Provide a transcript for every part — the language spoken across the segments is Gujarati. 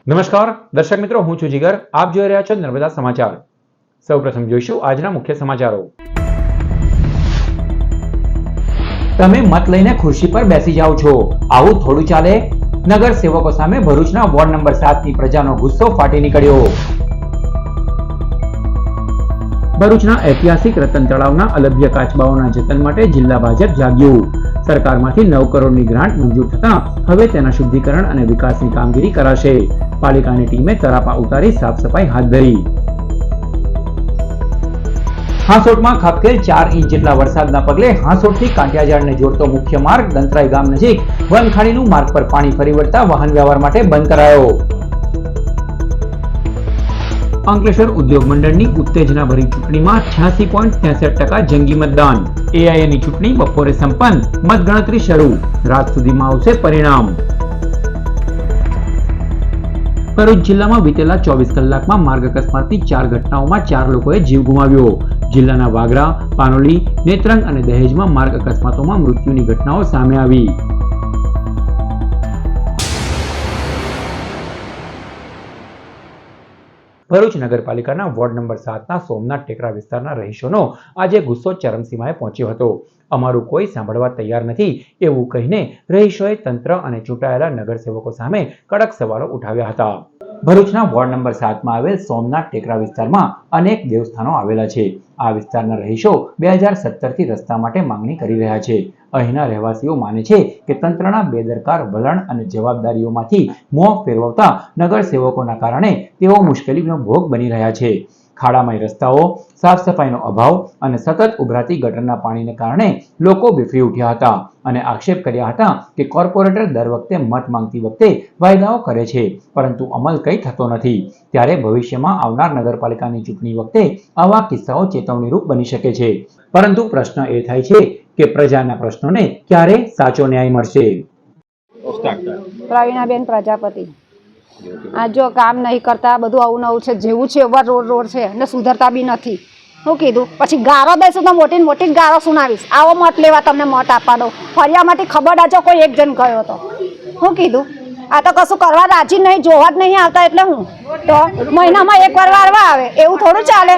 નમસ્કાર દર્શક મિત્રો, હું છું જીગર. આપ જોઈ રહ્યા છો નર્મદા સમાચાર. સૌપ્રથમ જોઈશું આજના મુખ્ય સમાચારો. તમે મત લઈને ખુરશી પર બેસી જાઓ છો, આવું થોડું ચાલે? નગર સેવકો સામે ભરૂચના વોર્ડ નંબર 7 ની પ્રજાનો ગુસ્સો ફાટી નીકળ્યો. ભરૂચના ઐતિહાસિક રતન તળાવના અલભ્ય કાચબાઓના જતન માટે જિલ્લા ભાજપ જાગ્યું. સરકારમાંથી 9 કરોડની ગ્રાન્ટ મંજૂર થતા હવે તેના શુદ્ધિકરણ અને વિકાસની કામગીરી કરાશે. પાલિકાની ટીમે તરાપા ઉતારી સાફ સફાઈ હાથ ધરી. હાંસોટમાં ખાબકેલ 4 ઇંચ જેટલા વરસાદના પગલે હાંસોટથી કાંટિયાજાળને જોડતો મુખ્ય માર્ગ દંતરાઈ ગામ નજીક વનખાડીનું માર્ગ પર પાણી ફરી વળતા વાહન વ્યવહાર માટે બંધ કરાયો. અંકલેશ્વર ઉદ્યોગ મંડળની ઉત્તેજનાભરી ચૂંટણીમાં 86.63% જંગી મતદાન. એઆઈએની ચૂંટણી બપોરે સંપન્ન, મતગણતરી શરૂ. રાત સુધીમાં આવશે પરિણામ. ભરૂચ જિલ્લામાં વિતેલા 24 કલાકમાં માર્ગ અકસ્માતની 4 ઘટનાઓમાં 4 લોકોએ જીવ ગુમાવ્યો. જિલ્લાના વાગરા, પાનોલી, નેત્રંગ અને દહેજમાં માર્ગ અકસ્માતોમાં મૃત્યુની ઘટનાઓ સામે આવી. ભરૂચ નગરપાલિકાના વોર્ડ નંબર 7ના સોમનાથ ટેકરા વિસ્તારના રહીશોનો આજે ગુસ્સો ચરમસીમાએ પહોંચ્યો હતો. અમારું કોઈ સાંભળવા તૈયાર નથી એવું કહીને રહીશોએ તંત્ર અને ચૂંટાયેલા નગરસેવકો સામે કડક સવાલો ઉઠાવ્યા હતા. ભરૂચના વોર્ડ નંબર 7માં આવેલ સોમનાથ ટેકરા વિસ્તારમાં અનેક દેવસ્થાનો આવેલા છે. આ વિસ્તારના રહીશો 2017 થી રસ્તા માટે માંગણી કરી રહ્યા છે. અહીંના રહેવાસીઓ માને છે કે તંત્રના બેદરકાર વલણ અને જવાબદારીઓમાંથી મોં ફેરવતા નગરસેવકોના કારણે તેઓ મુશ્કેલીનો ભોગ બની રહ્યા છે. ખાડામય રસ્તાઓ, સાફ સફાઈનો અભાવ અને સતત ઉભરાતી ગટરના પાણીને કારણે લોકો બેફરી ઉઠ્યા હતા અને આક્ષેપ કર્યા હતા કે કોર્પોરેટર દર વખતે મત માંગતી વખતે વાયદાઓ કરે છે પરંતુ અમલ કંઈ થતો નથી. ત્યારે ભવિષ્યમાં આવનાર નગરપાલિકાની ચૂંટણી વખતે આવા કિસ્સાઓ ચેતવણીરૂપ બની શકે છે. પરંતુ પ્રશ્ન એ થાય છે કે પ્રજાના પ્રશ્નોને ક્યારે સાચો ન્યાય મળશે? પ્રવીણાબેન પ્રજાપતિ. આ જો કામ નહીં કરતા, બધું આવું નવું છે, જેવું છે એવા રોડ છે અને સુધરતા બી નથી. શું કીધું? પછી ગારો દઈશું તો મોટી મોટી ગારો સુનાવીશ. આવો મત લેવા તમને મત આપવા દો. ફરિયામાંથી ખબર આજો કોઈ એક જણ ગયો હતો. શું કીધું? આ તો કશું કરવા રાજી નહીં, જોવા જ નહીં આવતા એટલે હું તો મહિનામાં એકવાર વારવા આવે એવું થોડું ચાલે.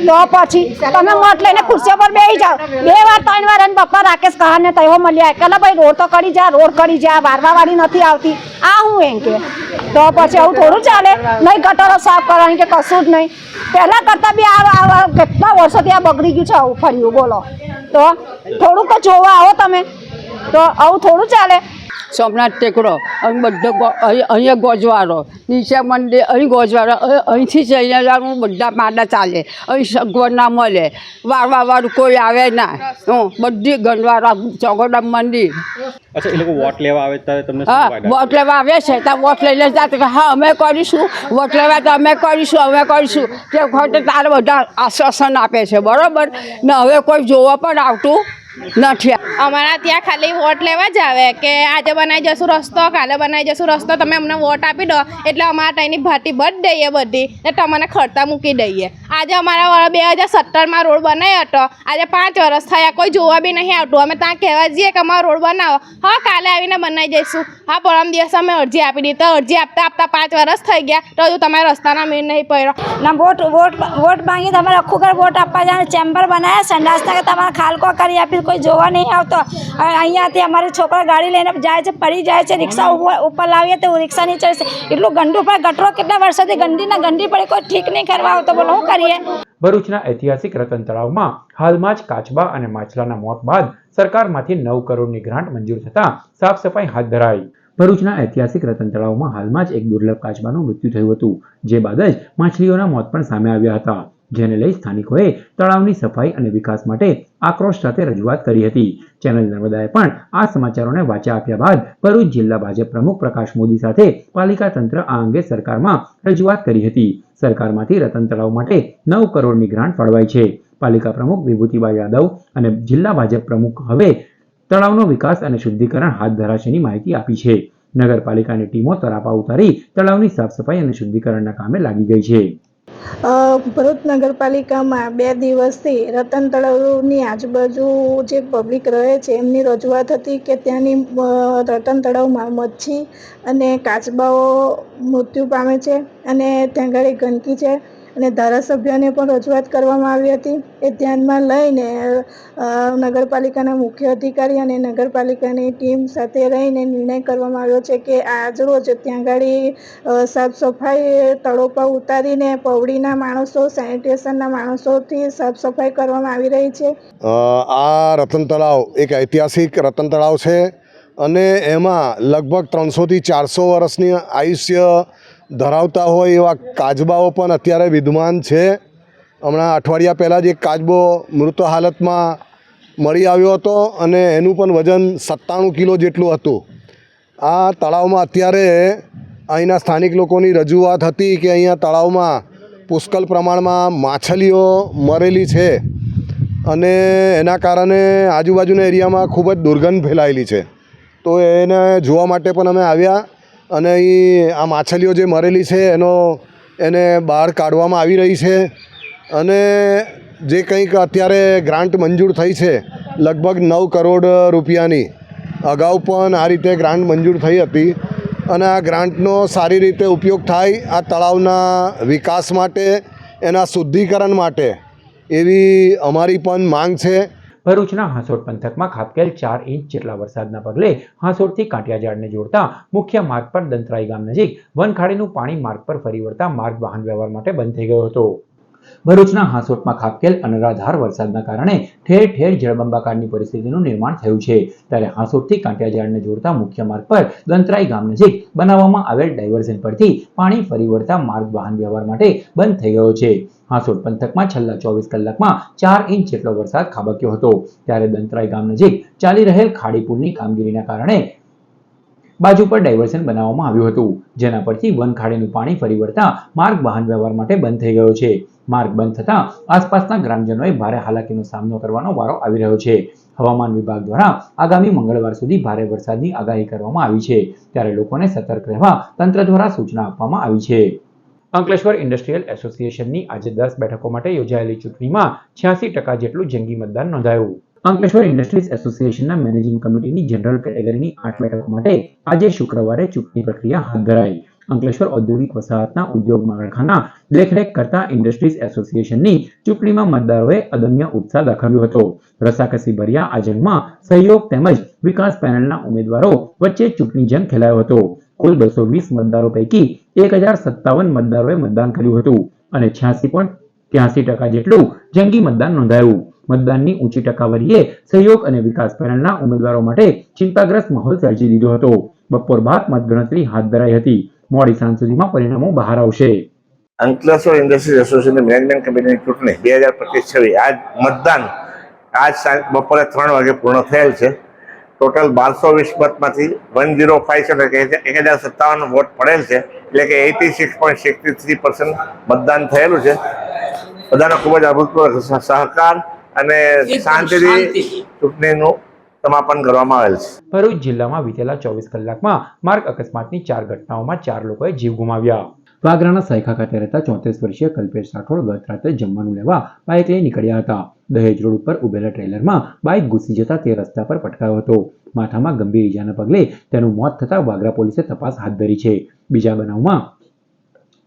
તો પછી તમે મત લઈને ખુરશીઓ પર બેસી જાઓ. 2 વાર 3 વાર અને પપ્પા રાકેશ કહાને તયો મળ્યા કે ભાઈ રોડ તો કરી જા, રોડ કરી જા, વારવા વાળી નથી આવતી. આ હું એમ કે તો પછી આવું થોડું ચાલે. નહીં ગટરો સાફ કરવાની કે કશું જ નહીં. પહેલા કરતા બી આ કેટલા વર્ષોથી આ બગડી ગયું છે. આવું ફર્યું બોલો તો થોડુંક જોવા આવો તમે, તો આવું થોડું ચાલે. સોમનાથ ટેકરો અહીં બધો અહીંયા ગોજવારો, નીચે મંદિર અહીં ગોજવારો, અહીંથી જઈને જવાનું બધા પાડા ચાલે. અહીં સગવડ ના મળે, વારવાવાળું કોઈ આવે ના. બધી ગંદવારા ચોગોડા મંદિર. અચ્છા, એ લોકો વોટ લેવા આવે ત્યારે તમને હા વોટ લેવા આવે છે ત્યાં વોટ લઈને જાતે હા અમે કરીશું, વોટ લેવા તો અમે કરીશું, અમે કરીશું. તે વખતે તારે બધા આશ્વાસન આપે છે બરાબર ને. હવે કોઈ જોવા પણ આવતું નથી. અમારા ત્યાં ખાલી વોટ લેવા જ આવે કે આજે બનાવી જશું રસ્તો, કાલે બનાવી જશું રસ્તો, તમે અમને વોટ આપી દો એટલે અમારા ત્યાંની ભાટી બધ દઈએ બધી ને તમને ખર્ચા મૂકી દઈએ. આજે અમારા 2017માં રોડ બનાવ્યો હતો, આજે 5 વર્ષ થયા, કોઈ જોવા બી નહીં આવતું. અમે ત્યાં કહેવા જઈએ કે અમારો રોડ બનાવો, હા કાલે આવીને બનાવી જઈશું. હા પરમ દિવસે અમે અરજી આપી દીધી, તો અરજી આપતા આપતા 5 વર્ષ થઈ ગયા તો હજુ તમારા રસ્તાના મેળ નહીં પડ્યો. ના વોટ માંગી તમારે આખું ઘર વોટ આપવા જાય. ચેમ્બર બનાવ્યા સંડાસના કે તમારે ખાલકો કરી આપી, કોઈ જોવા નહીં આવતો. અહીંયાથી અમારી છોકરા ગાડી લઈને જાય છે, પડી જાય છે, રિક્ષા ઉપર લાવીએ તો રિક્ષા નહીં ચડશે. એટલું ગંદુ પડે. ગટરો કેટલા વર્ષોથી ગંદી પડે, કોઈ ઠીક નહીં કરવા આવતો. બોલો શું કરીએ? ભરૂચના ઐતિહાસિક રતન તળાવમાં હાલમાં જ કાચબા અને માછલાના મોત બાદ સરકારમાંથી 9 કરોડની ગ્રાન્ટ મંજૂર થતા સાફ સફાઈ હાથ ધરાઈ. ભરૂચના ઐતિહાસિક રતન તળાવમાં હાલમાં જ એક દુર્લભ કાચબાનું મૃત્યુ થયું હતું, જે બાદ જ માછલીઓના મોત પણ સામે આવ્યા હતા, જેને લઈ સ્થાનિકોએ તળાવની સફાઈ અને વિકાસ માટે આક્રોશ સાથે રજૂઆત કરી હતી. ચેનલ નર્મદાએ પણ આ સમાચારોને વાચા આપ્યા બાદ ભરૂચ જિલ્લા ભાજપ પ્રમુખ પ્રકાશ મોદી સાથે પાલિકા તંત્ર આ અંગે સરકારમાં રજૂઆત કરી હતી. સરકારમાંથી રતન તળાવ માટે 9 કરોડની ગ્રાન્ટ ફાળવાઈ છે. પાલિકા પ્રમુખ વિભૂતિબા યાદવ અને જિલ્લા ભાજપ પ્રમુખ હવે તળાવનો વિકાસ અને શુદ્ધિકરણ હાથ ધરાશેની માહિતી આપી છે. નગરપાલિકાની ટીમો તરાપા ઉતારી તળાવની સાફ સફાઈ અને શુદ્ધિકરણના કામે લાગી ગઈ છે. ભરૂચ નગરપાલિકામાં 2 દિવસથી રતન તળાવની આજુબાજુ જે પબ્લિક રહે છે એમની રજૂઆત હતી કે ત્યાંની રતન તળાવમાં મચ્છી અને કાચબાઓ મૃત્યુ પામે છે અને ત્યાં આગળ ગંદકી છે અને ધારાસભ્યને પણ રજૂઆત કરવામાં આવી હતી. એ ધ્યાનમાં લઈને નગરપાલિકાના મુખ્ય અધિકારી અને નગરપાલિકાની ટીમ સાથે રહીને નિર્ણય કરવામાં આવ્યો છે કે આજરોજ ત્યાં આગળ સાફ સફાઈ તળોપા ઉતારીને પવડીના માણસો, સેનિટેશનના માણસોથી સાફ સફાઈ કરવામાં આવી રહી છે. આ રતન તળાવ એક ઐતિહાસિક રતન તળાવ છે અને એમાં લગભગ 300થી 400 વર્ષની આયુષ્ય ધરાવતા હોય એવા કાચબાઓ પણ અત્યારે વિદ્યમાન છે. હમણાં અઠવાડિયા પહેલાં જ એક કાચબો મૃત હાલતમાં મળી આવ્યો હતો અને એનું પણ વજન 97 કિલો જેટલું હતું. આ તળાવમાં અત્યારે અહીંના સ્થાનિક લોકોની રજૂઆત હતી કે અહીંયા તળાવમાં પુષ્કળ પ્રમાણમાં માછલીઓ મરેલી છે અને એના કારણે આજુબાજુના એરિયામાં ખૂબ જ દુર્ગંધ ફેલાયેલી છે. તો એને જોવા માટે પણ અમે આવ્યા અને અહીં આ માછલીઓ જે મરેલી છે એને બહાર કાઢવામાં આવી રહી છે અને જે કંઈક અત્યારે ગ્રાન્ટ મંજૂર થઈ છે લગભગ 9 કરોડ રૂપિયાની, અગાઉ પણ આ રીતે ગ્રાન્ટ મંજૂર થઈ હતી અને આ ગ્રાન્ટનો સારી રીતે ઉપયોગ થાય આ તળાવના વિકાસ માટે, એના શુદ્ધિકરણ માટે એવી અમારી પણ માંગ છે. ભરૂચના હાંસોટ પંથકમાં ખાબકેલ 4 ઇંચ જેટલા વરસાદના પગલે હાંસોટથી કાંટિયાજાળને જોડતા મુખ્ય માર્ગ પર દંતરાઈ ગામ નજીક વનખાડીનું પાણી માર્ગ પર ફરી વળતા માર્ગ વાહન વ્યવહાર માટે બંધ થઈ ગયો હતો. ભરૂચના હાંસોટમાં ખાબકેલ અનરાધાર વરસાદના કારણે ઠેર ઠેર જળબંબાકારની પરિસ્થિતિનું નિર્માણ થયું છે. ત્યારે હાંસોટથી કાંટિયાજાળને જોડતા મુખ્ય માર્ગ પર દંતરાઈ ગામ નજીક બનાવવામાં આવેલ ડાયવર્ઝન પરથી પાણી ફરી વળતા માર્ગ વાહન વ્યવહાર માટે બંધ થઈ ગયો છે. હાંસોટ પંથકમાં છેલ્લા 24 કલાકમાં 4 ઇંચ જેટલો વરસાદ ખાબક્યો હતો. ત્યારે દંતરાઈ ગામ નજીક ચાલી રહેલ ખાડી પુલની કામગીરીના કારણે બાજુ પર ડાયવર્ઝન બનાવવામાં આવ્યું હતું, જેના પરથી વનખાડીનું પાણી ફરી વળતા માર્ગ વાહન વ્યવહાર માટે બંધ થઈ ગયો છે. માર્ગ બંધ થતાં આસપાસના ગ્રામજનોએ ભારે હાલાકીનો સામનો કરવાનો વારો આવી રહ્યો છે. હવામાન વિભાગ દ્વારા આગામી મંગળવાર સુધી ભારે વરસાદની આગાહી કરવામાં આવી છે. ત્યારે લોકોને સતર્ક રહેવા તંત્ર દ્વારા સૂચના આપવામાં આવી છે. અંકલેશ્વર ઇન્ડસ્ટ્રીયલ એસોસિએશનની આજે 10 બેઠકો માટે યોજાયેલી ચૂંટણીમાં 86% જેટલું જંગી મતદાન નોંધાયું. અંકલેશ્વર ઇન્ડસ્ટ્રીઝ એસોસિએશનના મેનેજિંગ કમિટીની જનરલ કેટેગરીની 8 બેઠકો માટે આજે શુક્રવારે ચૂંટણી પ્રક્રિયા હાથ ધરાઈ. અંકલેશ્વર ઔદ્યોગિક વસાહતના ઉદ્યોગ માળખાના દેખરેખ કરતા ઇન્ડસ્ટ્રીઝ એસોસિએશનની ચૂંટણીમાં મતદારોએ અદમ્ય ઉત્સાહ દાખવ્યો હતો. રસાકસી ભર્યા આ જંગમાં સહયોગ તેમજ વિકાસ પેનલના ઉમેદવારો વચ્ચે ચૂંટણી જંગ ખેલાયો હતો. કુલ 220 મતદારો પૈકી 1057 મતદારોએ મતદાન કર્યું હતું અને 86.83% જેટલું જંગી મતદાન નોંધાયું. મતદાનની ઊંચી ટકાવારીએ સહયોગ અને વિકાસ પેનલના ઉમેદવારો માટે ચિંતાગ્રસ્ત માહોલ સર્જી દીધો હતો. બપોર બાદ મતગણતરી હાથ ધરાઈ હતી. મોડી સાંજ સુધીમાં પરિણામો બહાર આવશે. અંકલેશ્વર ઇન્ડસ્ટ્રીઝ એસોસિએશનની મેનેજમેન્ટ કમિટીની ચૂંટણી 2025-26 આજ મતદાન બપોરે 3 વાગે પૂર્ણ થયેલ છે. ટોટલ 1220 મતમાંથી 1057 વોટ પડેલ છે, એટલે કે 86.63% મતદાન થયેલું છે. બધાનો ખૂબ જ અભૂતપૂર્વ સહકાર અને શાંતિથી ચૂંટણીનું સમાપન કરવામાં આવેલ છે. ભરૂચ જિલ્લામાં વિતેલા 24 કલાકમાં માર્ગ અકસ્માતની 4 ઘટનાઓમાં 4 લોકોએ જીવ ગુમાવ્યા. વાગરાના સાયખા ખાતે રહેતા 34 વર્ષીય કલ્પેશ રાઠોડ ગત રાત્રે જમવાનું લેવા બાઇક લઈ નીકળ્યા હતા. દહેજ રોડ ઉપર ઉભેલા ટ્રેલરમાં બાઇક ઘૂસી જતા તે રસ્તા પર પટકાયો હતો. માથામાં ગંભીર ઈજાના પગલે તેનું મોત થતાં વાગરા પોલીસે તપાસ હાથ ધરી છે. બીજા બનાવમાં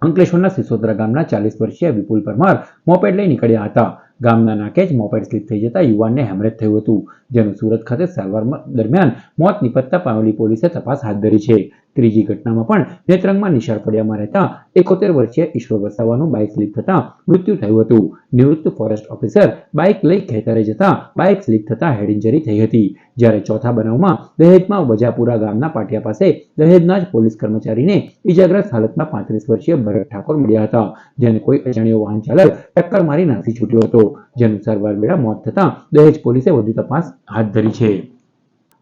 અંકલેશ્વરના સિસોદરા ગામના 40 વર્ષીય વિપુલ પરમાર મોપેડ લઈ નીકળ્યા હતા. ગામના નાકે જ મોપેડ સ્લીપ થઈ જતા યુવાનને હેમરેજ થયું હતું, જેનું સુરત ખાતે સારવાર દરમિયાન મોત નિપજતા પાનોલી પોલીસે તપાસ હાથ ધરી છે. ત્રીજી ઘટનામાં પણ નેત્રંગમાં નિશાળ ફળિયામાં રહેતા 71 વર્ષીય ઈશ્વર વસાવાનું બાઇક સ્લીપ થતાં મૃત્યુ થયું હતું. નિવૃત્ત ફોરેસ્ટ ઓફિસર બાઇક લઈ ખેતરે જતા બાઇક સ્લીપ થતાં હેડ ઇન્જરી થઈ હતી. જ્યારે ચોથા બનાવમાં દહેજમાં વજાપુરા ગામના પાટિયા પાસે દહેજના જ પોલીસ કર્મચારીને ઈજાગ્રસ્ત હાલતમાં 35 વર્ષીય ભરત ઠાકોર મળ્યા હતા, જેને કોઈ અજાણ્યો વાહન ચાલક ટક્કર મારી નાસી છૂટ્યો હતો, જેનું સારવાર વેળા મોત થતાં દહેજ પોલીસે વધુ તપાસ હાથ ધરી છે.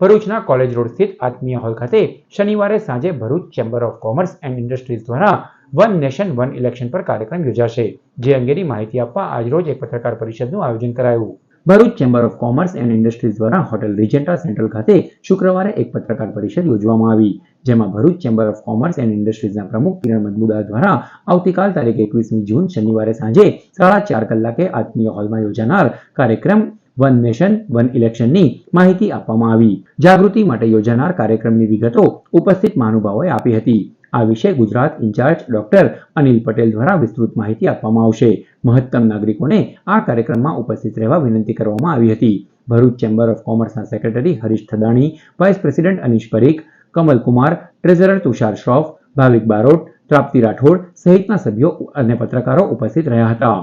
ભરૂચના કોલેજ રોડ સ્થિત આત્મીય હોલ ખાતે શનિવારે સાંજે Bharuch chamber of commerce and industries દ્વારા વન નેશન વન ઇલેક્શન પર કાર્યક્રમ યોજાશે. જે અંગેની માહિતી આપવા આજરોજ એક પત્રકાર પરિષદનું આયોજન કરાયું. Bharuch chamber of commerce and industries દ્વારા હોટેલ રિજેન્ટા સેન્ટ્રલ ખાતે શુક્રવારે એક પત્રકાર પરિષદ યોજવામાં આવી, જેમાં Bharuch chamber of commerce and ઇન્ડસ્ટ્રીઝના પ્રમુખ કિરણ મજમુદાર દ્વારા આવતીકાલ તારીખ 21મી જૂન શનિવારે સાંજે 4:30 કલાકે આત્મીય હોલમાં યોજાનાર કાર્યક્રમ વન નેશન વન ઇલેક્શનની માહિતી આપવામાં આવી. જાગૃતિ માટે યોજાનાર કાર્યક્રમની વિગતો ઉપસ્થિત મહાનુભાવોએ આપી હતી. આ વિશે ગુજરાત ઇન્ચાર્જ ડોક્ટર અનિલ પટેલ દ્વારા વિસ્તૃત માહિતી આપવામાં આવશે. મહત્તમ નાગરિકોને આ કાર્યક્રમમાં ઉપસ્થિત રહેવા વિનંતી કરવામાં આવી હતી. ભરૂચ ચેમ્બર ઓફ કોમર્સના secretary Harish Thadani, vice president Anish Parikh, Kamal Kumar, treasurer Tushar Shroff, Bhavik Barot, Prapti Rathod સહિતના સભ્યો અને પત્રકારો ઉપસ્થિત રહ્યા હતા.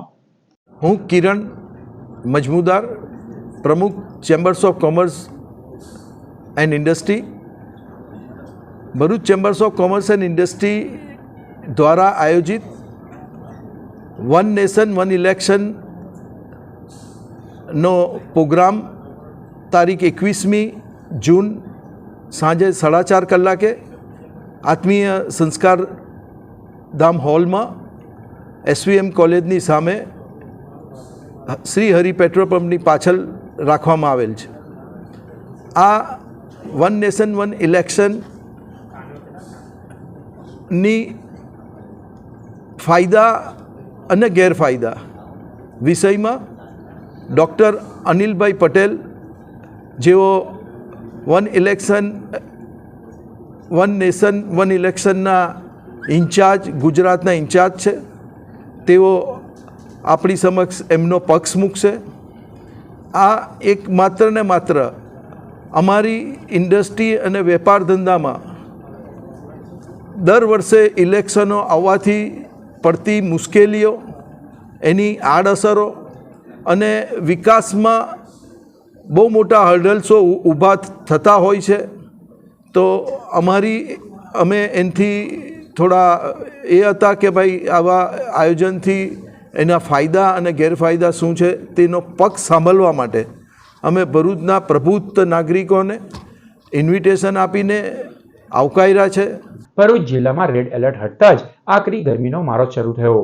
હું કિરણ મજમુદાર, પ્રમુખ chambers of commerce and industry. Bharuch chambers of commerce and industry દ્વારા આયોજિત વન નેશન વન ઇલેક્શનનો પ્રોગ્રામ તારીખ 21મી જૂન સાંજે 4:30 કલાકે આત્મીય સંસ્કાર ધામ હોલમાં SVM કોલેજની સામે શ્રી હરિ પેટ્રોલ પંપની પાછળ રાખવામાં આવેલ છે. આ વન નેશન વન ઇલેક્શનની ફાયદા અને ગેરફાયદા વિષયમાં ડૉક્ટર અનિલભાઈ પટેલ, જેઓ વન નેશન વન ઇલેક્શનના ઇન્ચાર્જ, ગુજરાતના ઇન્ચાર્જ છે, તેઓ આપણી સમક્ષ એમનો પક્ષ મૂકશે. આ એક માત્ર ને માત્ર અમારી ઇન્ડસ્ટ્રી અને વેપાર ધંધામાં દર વર્ષે ઇલેક્શનો આવવાથી પડતી મુશ્કેલીઓ, એની આડઅસરો અને વિકાસમાં બહુ મોટા હર્ડલ્સો ઊભા થતા હોય છે. તો અમે એનાથી થોડા એ હતા કે ભાઈ આવા આયોજનથી એના ફાયદા અને ગેરફાયદા શું છે તેનો પક્ષ સાંભળવા માટે અમે ભરૂચના પ્રબુદ્ધ નાગરિકોને ઇન્વિટેશન આપીને આવકાર્યા છે. ભરૂચ જિલ્લામાં રેડ એલર્ટ હટતા જ આકરી ગરમીનો મારો શરૂ થયો.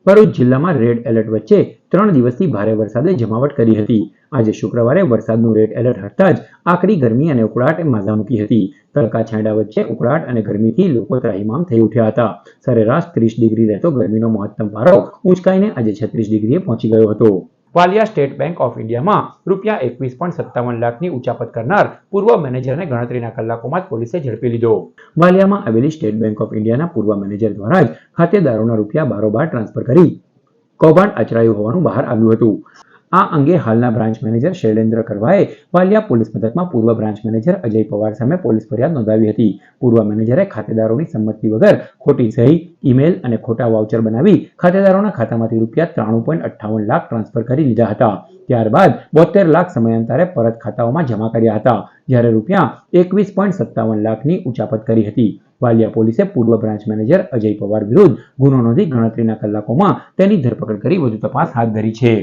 ભરૂચ જિલ્લામાં રેડ એલર્ટ વચ્ચે 3 દિવસથી ભારે વરસાદે જમાવટ કરી હતી. આજે શુક્રવારે વરસાદનું રેડ એલર્ટ હટતા જ આકરી ગરમી અને ઉકળાટે માઝા મૂકી હતી. તડકા છાંયડા વચ્ચે ઉકળાટ અને ગરમીથી લોકો ત્રાહિમામ થઈ ઉઠ્યા હતા. સરેરાશ 30 ડિગ્રી રહેતો ગરમીનો મહત્તમ પારો ઊંચકાઈને આજે 36 ડિગ્રીએ પહોંચી ગયો હતો. વાલિયા સ્ટેટ બેંક ઓફ ઇન્ડિયામાં ₹21.57 લાખની ઉચાપત કરનાર પૂર્વ મેનેજરને ગણતરીના કલાકોમાં જ પોલીસે ઝડપી લીધો. વાલિયામાં આવેલી સ્ટેટ બેંક ઓફ ઇન્ડિયાના પૂર્વ મેનેજર દ્વારા જ ખાતેદારોના રૂપિયા બારોબાર ટ્રાન્સફર કરી કૌભાંડ આચરાયું હોવાનું બહાર આવ્યું હતું. આ અંગે હાલના બ્રાન્ચ મેનેજર શૈલેન્દ્ર કરવાએ વાલિયા પોલીસ મથકમાં પૂર્વ બ્રાન્ચ મેનેજર અજય પવાર સામે પોલીસ ફરિયાદ નોંધાવી હતી. પૂર્વ મેનેજરે ખાતેદારોની સંમતિ વગર ખોટી સહી, ઈમેલ અને ખોટા વાઉચર બનાવી ખાતેદારોના ખાતામાંથી ₹93.58 લાખ ટ્રાન્સફર કરી લીધા હતા. ત્યારબાદ 72 લાખ સમયાંતરે પરત ખાતાઓમાં જમા કર્યા હતા, જ્યારે ₹21.57 લાખની ઉચાપત કરી હતી. વાલિયા પોલીસે પૂર્વ બ્રાન્ચ મેનેજર અજય પવાર વિરુદ્ધ ગુનો નોંધી ગણતરીના કલાકોમાં તેની ધરપકડ કરી વધુ તપાસ હાથ ધરી છે.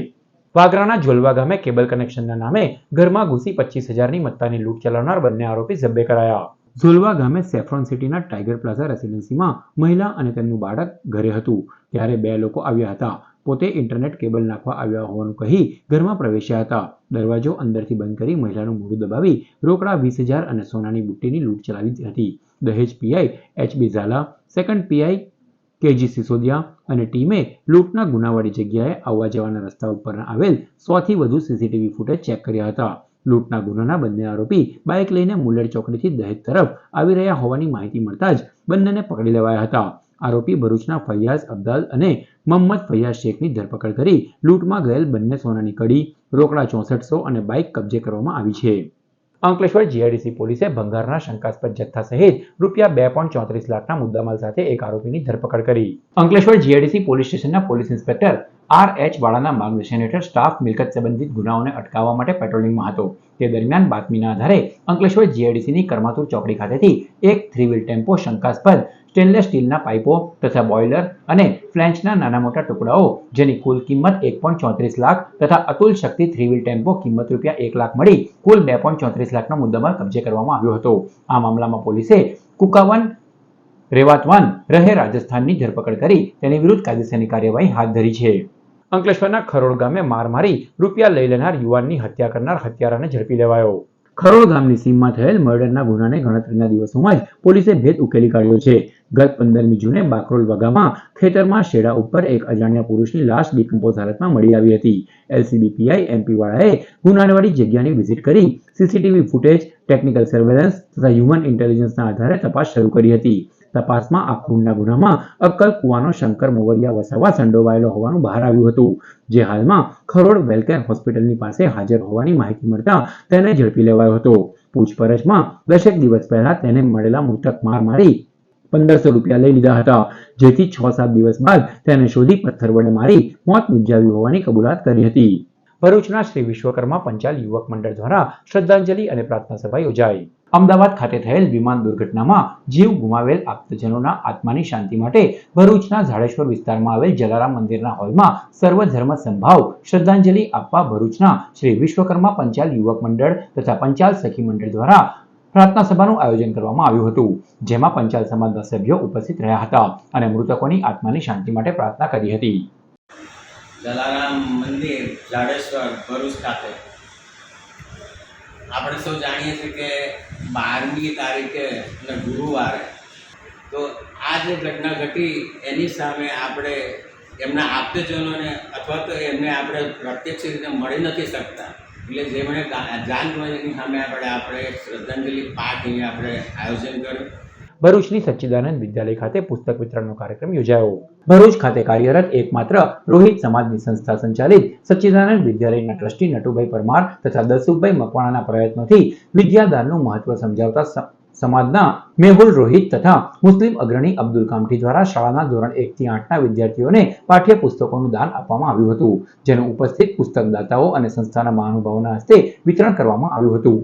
વાગરાના જોલવા ગામે કેબલ કનેક્શનના નામે ઘરમાં ઘૂસી 25,000ની મત્તાની લૂંટ ચલાવનાર બંને આરોપી ઝબ્બે કરાયા. ઝોલવા ગામે સેફ્રોન સિટીના ટાઈગર પ્લાઝા રેસિડેન્સીમાં મહિલા અને તેમનું બાળક ઘરે હતું, ત્યારે 2 લોકો આવ્યા હતા. પોતે ઇન્ટરનેટ કેબલ નાખવા આવ્યા હોવાનું કહી ઘરમાં પ્રવેશ્યા હતા. દરવાજો અંદરથી બંધ કરી મહિલાનું મોઢું દબાવી રોકડા 20,000 અને સોનાની બુટ્ટીની લૂંટ ચલાવી હતી. Dahej PI HB Jhala, second PI KG Sisodia અને ટીમે લૂંટના ગુનાવાળી જગ્યાએ આવવા જવાના રસ્તા ઉપર આવેલ 100થી વધુ CCTV ફૂટેજ ચેક કર્યા હતા. લૂંટના ગુનાના બંને આરોપી બાઇક લઈને મુલેર ચોકડીથી દહેજ તરફ આવી રહ્યા હોવાની માહિતી મળતા જ બંનેને પકડી લેવાયા હતા. આરોપી ભરૂચના ફૈયાઝ અબ્દાલ અને મોહમ્મદ ફૈયાઝ શેખની ધરપકડ કરી લૂંટમાં ગયેલ બંને સોનાની કડી, રોકડા 6400 અને બાઇક કબજે કરવામાં આવી છે. અંકલેશ્વર GIDC પોલીસે ભંગારના શંકાસ્પદ જથ્થા સહિત ₹2.34 લાખના મુદ્દામાલ સાથે એક આરોપીની ધરપકડ કરી. અંકલેશ્વર GIDC પોલીસ સ્ટેશનના પોલીસ ઇન્સ્પેક્ટર RH વાળાના માર્ગદર્શન હેઠળ સ્ટાફ મિલકત સંબંધિત ગુનાઓને અટકાવવા માટે પેટ્રોલિંગમાં હતો. તે દરમિયાન બાતમીના આધારે અંકલેશ્વર GIDCની કરમાતુર ચોકડી ખાતેથી એક 3-wheel ટેમ્પો શંકાસ્પદ સ્ટેનલેસ સ્ટીલના પાઇપો તથા બોઇલર અને ફ્લેન્ચના નાના મોટા ટુકડાઓ જેની કુલ કિંમત 1.34 લાખ તથા અતુલ શક્તિ 3-wheel ટેમ્પો કિંમત ₹1 લાખ મળી કુલ 2.34 લાખનો મુદ્દામાલ કબજે કરવામાં આવ્યો હતો. આ મામલામાં પોલીસે કુકાવન રેવાતવાન રહે રાજસ્થાનની ધરપકડ કરી તેની વિરુદ્ધ કાયદેસરની કાર્યવાહી હાથ ધરી છે. અંકલેશ્વરના ખરોડ ગામે માર મારી રૂપિયા લઈ લેનાર યુવાનની હત્યા કરનાર હત્યારાને ઝડપી લેવાયો. ખરોડ ગામની સીમમાં થયેલ મર્ડરના ગુનાને ગણતરીના દિવસોમાં જ પોલીસે ભેદ ઉકેલી કાઢ્યો છે. ગત 15મી જૂને બાકરોલ વગામાં ખેતરમાં શેડા ઉપર એક અજાણ્યા પુરુષની લાશ ડિકમ્પોઝ હાલતમાં મળી આવી હતી. એલસીબી પીઆઈ એમપી વાળાએ ગુનાવાળી જગ્યાની વિઝિટ કરી સીસીટીવી ફૂટેજ, ટેકનિકલ સર્વેલન્સ તથા હ્યુમન ઇન્ટેલિજન્સના આધારે તપાસ શરૂ કરી હતી. તપાસમાં આ ખૂનના ગુનામાં અક્કલ કુવાનો શંકર મોવરિયા વસાવા સંડોવાયેલો હોવાનું બહાર આવ્યું હતું, જે હાલમાં ખરોડ વેલકેર હોસ્પિટલની પાસે હાજર હોવાની માહિતી મળતા તેને ઝડપી લેવાયો હતો. પૂછપરછમાં 10 દિવસ પહેલા તેને મળેલા મૃતક માર મારી 1500 રૂપિયા લઈ લીધા હતા, જેથી 6-7 દિવસ બાદ તેને શોધી પથ્થર વડે મારી મોત નિપજાવ્યું હોવાની કબૂલાત કરી હતી. ભરૂચના શ્રી વિશ્વકર્મા પંચાલ યુવક મંડળ દ્વારા શ્રદ્ધાંજલિ અને પ્રાર્થના સભા યોજાઈ. અમદાવાદ ખાતે થયેલ વિમાન દુર્ઘટનામાં જીવ ગુમાવેલ આપ્તજનોના આત્માની શાંતિ માટે ભરૂચના ઝાડેશ્વર વિસ્તારમાં આવેલ જલારામ મંદિરના હોલમાં સર્વધર્મ સંભાવ શ્રદ્ધાંજલિ આપવા ભરૂચના શ્રી વિશ્વકર્મા પંચાલ યુવક મંડળ તથા પંચાલ સખી મંડળ દ્વારા પ્રાર્થના સભાનું આયોજન કરવામાં આવ્યું હતું, જેમાં પંચાલ સમાજના સભ્યો ઉપસ્થિત રહ્યા હતા અને મૃતકોની આત્માની શાંતિ માટે પ્રાર્થના કરી હતી. જલારામ મંદિર ઝાડેશ્વર ભરૂચ ખાતે આપણે સૌ જાણીએ છીએ કે 12મી તારીખે અને ગુરુવારે તો આ જે ઘટના ઘટી એની સામે આપણે એમના આપ્તજનોને અથવા તો એમને આપણે પ્રત્યક્ષ રીતે મળી નથી શકતા, એટલે જેમણે જાન ગુમાવી સામે આપણે શ્રદ્ધાંજલિ પાઠ અહીંયા આપણે આયોજન કર્યું. ભરૂચની સચ્ચિદાનંદ વિદ્યાલય ખાતે પુસ્તક વિતરણનો કાર્યક્રમ યોજાયો. ભરૂચ ખાતે કાર્યરત એકમાત્ર રોહિત સમાજની સંસ્થા સંચાલિત સચ્ચિદાનંદ વિદ્યાલયના ટ્રસ્ટી નટુભાઈ પરમાર તથા દલસુખભાઈ મકવાણાના પ્રયત્નોથી વિદ્યાદાનનું મહત્વ સમજાવતા સમાજના મેહુલ રોહિત તથા મુસ્લિમ અગ્રણી અબ્દુલ કામઠી દ્વારા શાળાના ધોરણ 1 થી 8ના વિદ્યાર્થીઓને પાઠ્ય પુસ્તકોનું દાન આપવામાં આવ્યું હતું, જેનું ઉપસ્થિત પુસ્તકદાતાઓ અને સંસ્થાના મહાનુભાવોના હસ્તે વિતરણ કરવામાં આવ્યું હતું.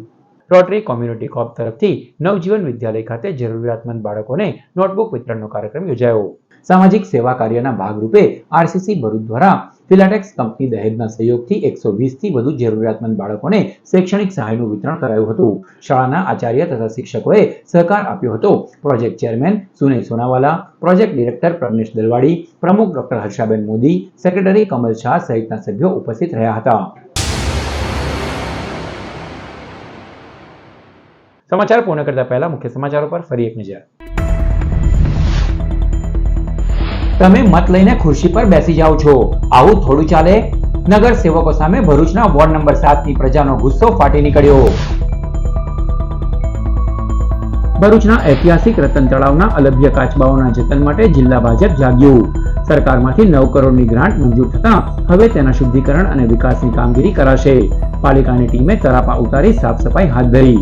રોટરી કોમ્યુનિટી કોપ તરફથી નવજીવન વિદ્યાલય ખાતે જરૂરિયાતમંદ બાળકોને નોટબુક વિતરણનો કાર્યક્રમ યોજાયો. સામાજિક સેવા કાર્યના ભાગરૂપે આરસીસી ભરૂચ દ્વારા ફિલાટેક્સ કંપની દહેજના સહયોગથી 120થી વધુ જરૂરિયાતમંદ બાળકોને શૈક્ષણિક સહાયનું વિતરણ કરાયું હતું. શાળાના આચાર્ય તથા શિક્ષકોએ સહકાર આપ્યો હતો. Project chairman Sunay Sonawala, project director Pragnesh Dalwadi, પ્રમુખ ડોક્ટર હર્ષાબેન મોદી, સેક્રેટરી કમલ શાહ સહિતના સભ્યો ઉપસ્થિત રહ્યા હતા. સમાચાર પૂર્ણ કરતા પહેલા મુખ્ય સમાચારો પર ફરી એક નજર. તમે મત લઈને ખુરશી પર બેસી જાઓ છો, આવું થોડું ચાલે? નગર સેવકો સામે ભરૂચના વોર્ડ નંબર 7ની પ્રજાનો ગુસ્સો ફાટી નીકળ્યો. ભરૂચના ઐતિહાસિક રતન તળાવના અલભ્ય કાચબાઓના જતન માટે જિલ્લા ભાજપ જાગ્યું. સરકારમાંથી 9 કરોડની ગ્રાન્ટ મંજૂર થતા હવે તેના શુદ્ધિકરણ અને વિકાસની કામગીરી કરાશે. પાલિકાની ટીમે તરાપા ઉતારી સાફ સફાઈ હાથ ધરી.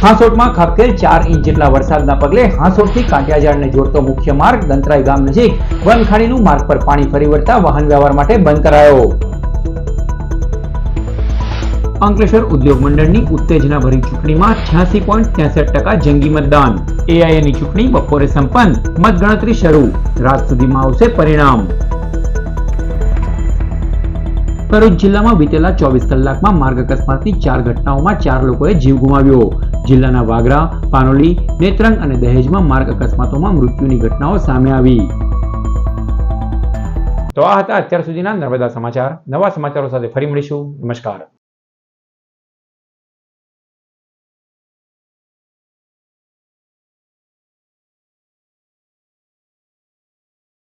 હાંસોટમાં ખાબકેલ 4 ઇંચ જેટલા વરસાદના પગલે હાંસોટથી કાંટિયાજાળને જોડતો મુખ્ય માર્ગ દંતરાઈ ગામ નજીક વનખાડીનું માર્ગ પર પાણી ફરી વળતા વાહન વ્યવહાર માટે બંધ કરાયો. અંકલેશ્વર ઉદ્યોગ મંડળની ઉત્તેજનાભરી ચૂંટણીમાં 86.63% જંગી મતદાન. એઆઈએની ચૂંટણી બપોરે સંપન્ન, મતગણતરી શરૂ. રાત સુધીમાં આવશે પરિણામ. ભરૂચ જિલ્લામાં વીતેલા 24 કલાકમાં માર્ગ અકસ્માતની 4 ઘટનાઓમાં 4 લોકોએ જીવ ગુમાવ્યો. જિલ્લાના વાગરા, પાનોલી, નેત્રંગ અને દહેજમાં માર્ગ અકસ્માતોમાં મૃત્યુની ઘટનાઓ સામે આવી. તો આ હતા અત્યાર સુધીના નર્મદા સમાચાર. નવા સમાચારો સાથે ફરી મળીશું. નમસ્કાર.